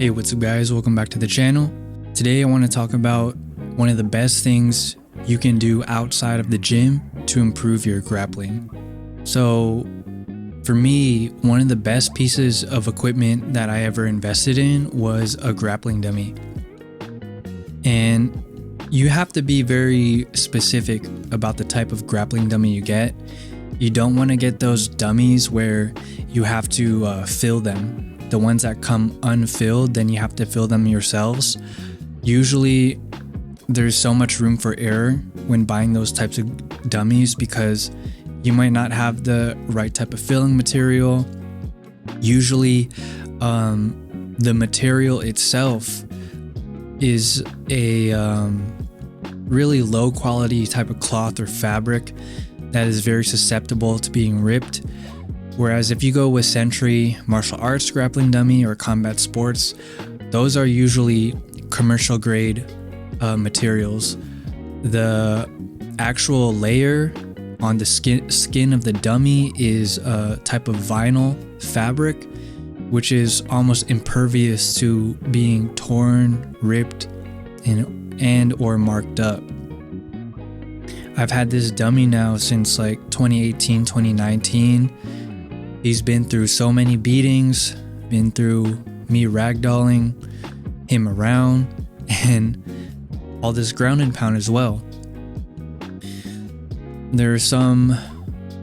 Hey, what's up guys? Welcome back to the channel. Today I want to talk about one of the best things you can do outside of the gym to improve your grappling. So for me, one of the best pieces of equipment that I ever invested in was a grappling dummy. And you have to be very specific about the type of grappling dummy you get. You don't want to get those dummies where you have to fill them. The ones that come unfilled, then you have to fill them yourselves. Usually there's so much room for error when buying those types of dummies because you might not have the right type of filling material. Usually the material itself is a really low quality type of cloth or fabric that is very susceptible to being ripped. Whereas if you go with Century martial arts grappling dummy or combat sports, those are usually commercial grade materials. The actual layer on the skin of the dummy is a type of vinyl fabric, which is almost impervious to being torn, ripped, and or marked up. I've had this dummy now since like 2018, 2019. He's been through so many beatings, been through me ragdolling him around, and all this ground and pound as well. There are some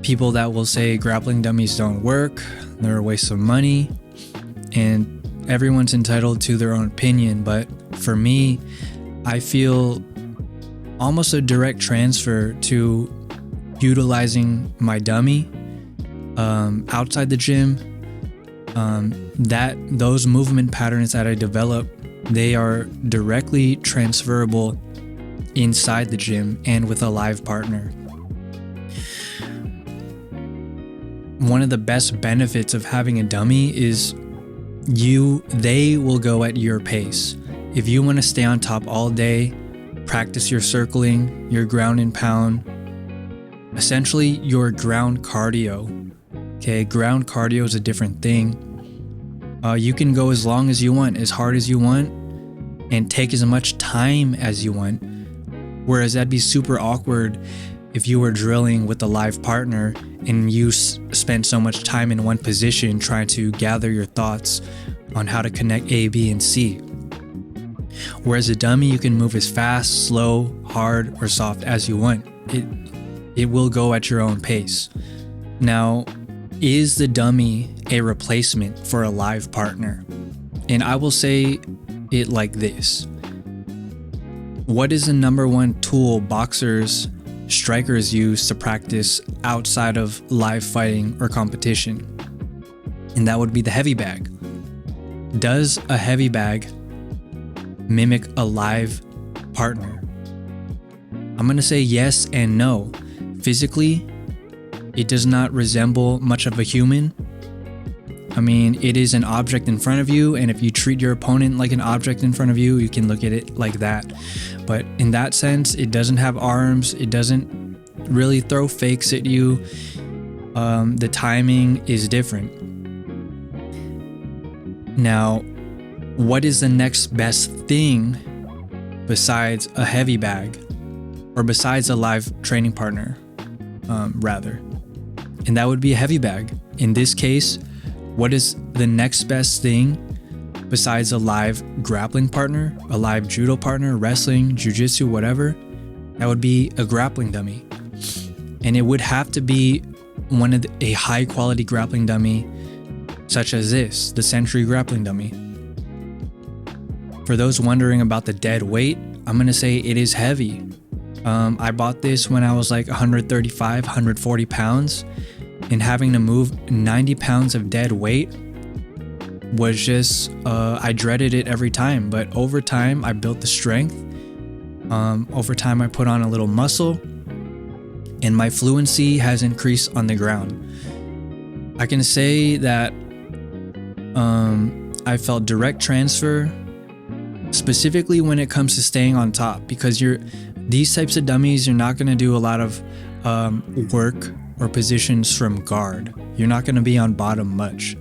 people that will say grappling dummies don't work, they're a waste of money, and everyone's entitled to their own opinion, but for me, I feel almost a direct transfer to utilizing my dummy outside the gym. Those movement patterns that I develop, they are directly transferable inside the gym and with a live partner. One of the best benefits of having a dummy is they will go at your pace. If you want to stay on top all day, practice your circling, your ground and pound, essentially your ground cardio. Okay, ground cardio is a different thing. You can go as long as you want, as hard as you want, and take as much time as you want. Whereas that'd be super awkward if you were drilling with a live partner and you spend so much time in one position trying to gather your thoughts on how to connect A, B, and C. Whereas a dummy, you can move as fast, slow, hard, or soft as you want. It will go at your own pace. Now, is the dummy a replacement for a live partner? And I will say it like this. What is the number one tool boxers, strikers use to practice outside of live fighting or competition? And that would be the heavy bag. Does a heavy bag mimic a live partner? I'm going to say yes and no. Physically, it does not resemble much of a human. I mean, it is an object in front of you, and if you treat your opponent like an object in front of you, you can look at it like that. But in that sense, it doesn't have arms, it doesn't really throw fakes at you. The timing is different. Now, what is the next best thing besides a heavy bag, or besides a live training partner, rather? And that would be a heavy bag. In this case, what is the next best thing besides a live grappling partner, a live judo partner, wrestling, jiu-jitsu, whatever? That would be a grappling dummy. And it would have to be a high quality grappling dummy such as this, the Century grappling dummy. For those wondering about the dead weight, I'm gonna say it is heavy. I bought this when I was like 135, 140 pounds, and having to move 90 pounds of dead weight was just, I dreaded it every time. But over time, I built the strength. Over time, I put on a little muscle, and my fluency has increased on the ground. I can say that I felt direct transfer, specifically when it comes to staying on top, because these types of dummies, you're not going to do a lot of work or positions from guard. You're not going to be on bottom much.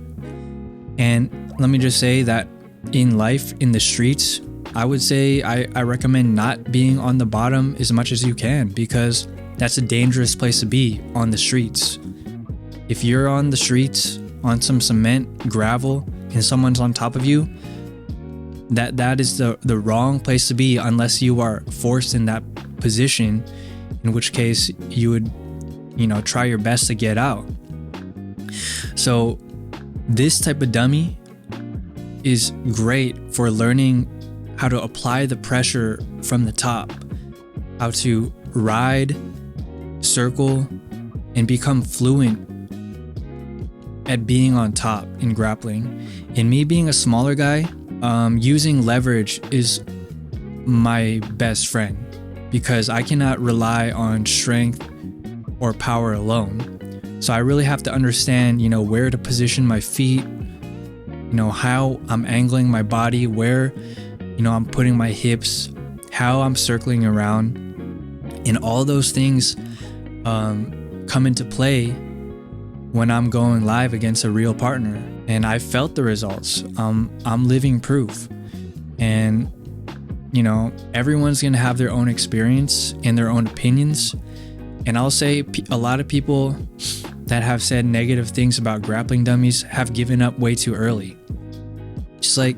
And let me just say that in life, in the streets, I would say I recommend not being on the bottom as much as you can, because that's a dangerous place to be, on the streets. If you're on the streets on some cement, gravel, and someone's on top of you, that is the wrong place to be, unless you are forced in that position, in which case you would, try your best to get out. So this type of dummy is great for learning how to apply the pressure from the top, how to ride, circle, and become fluent at being on top in grappling. And me being a smaller guy, using leverage is my best friend, because I cannot rely on strength or power alone. So I really have to understand, where to position my feet, how I'm angling my body, where, I'm putting my hips, how I'm circling around. And all those things come into play when I'm going live against a real partner. And I felt the results. I'm living proof. And, everyone's going to have their own experience and their own opinions. And I'll say a lot of people that have said negative things about grappling dummies have given up way too early. Just like,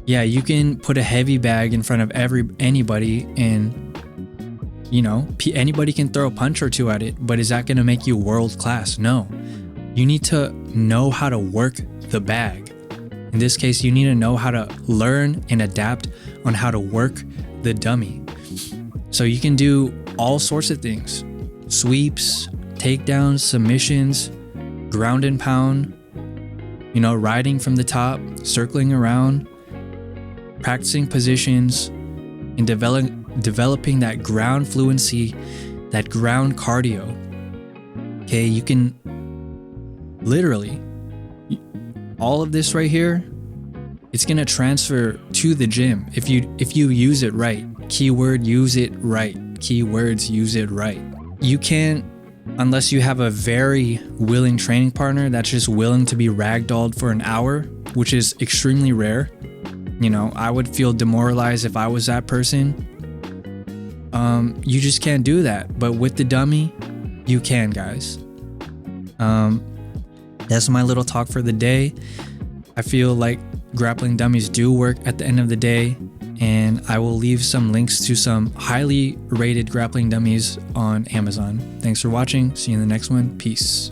yeah, you can put a heavy bag in front of anybody, and anybody can throw a punch or two at it, but is that going to make you world class? No. You need to know how to work the bag. In this case, you need to know how to learn and adapt on how to work the dummy. So you can do all sorts of things: sweeps, takedowns, submissions, ground and pound, riding from the top, circling around, practicing positions, and developing that ground fluency, that ground cardio. Okay, you can literally, all of this right here, it's gonna transfer to the gym if you use it right. Keyword, use it right. Keywords, use it right. You can't, unless you have a very willing training partner that's just willing to be ragdolled for an hour, which is extremely rare. I would feel demoralized if I was that person. You just can't do that. But with the dummy, you can, guys. That's my little talk for the day. I feel like grappling dummies do work at the end of the day, and I will leave some links to some highly rated grappling dummies on Amazon. Thanks for watching. See you in the next one. Peace.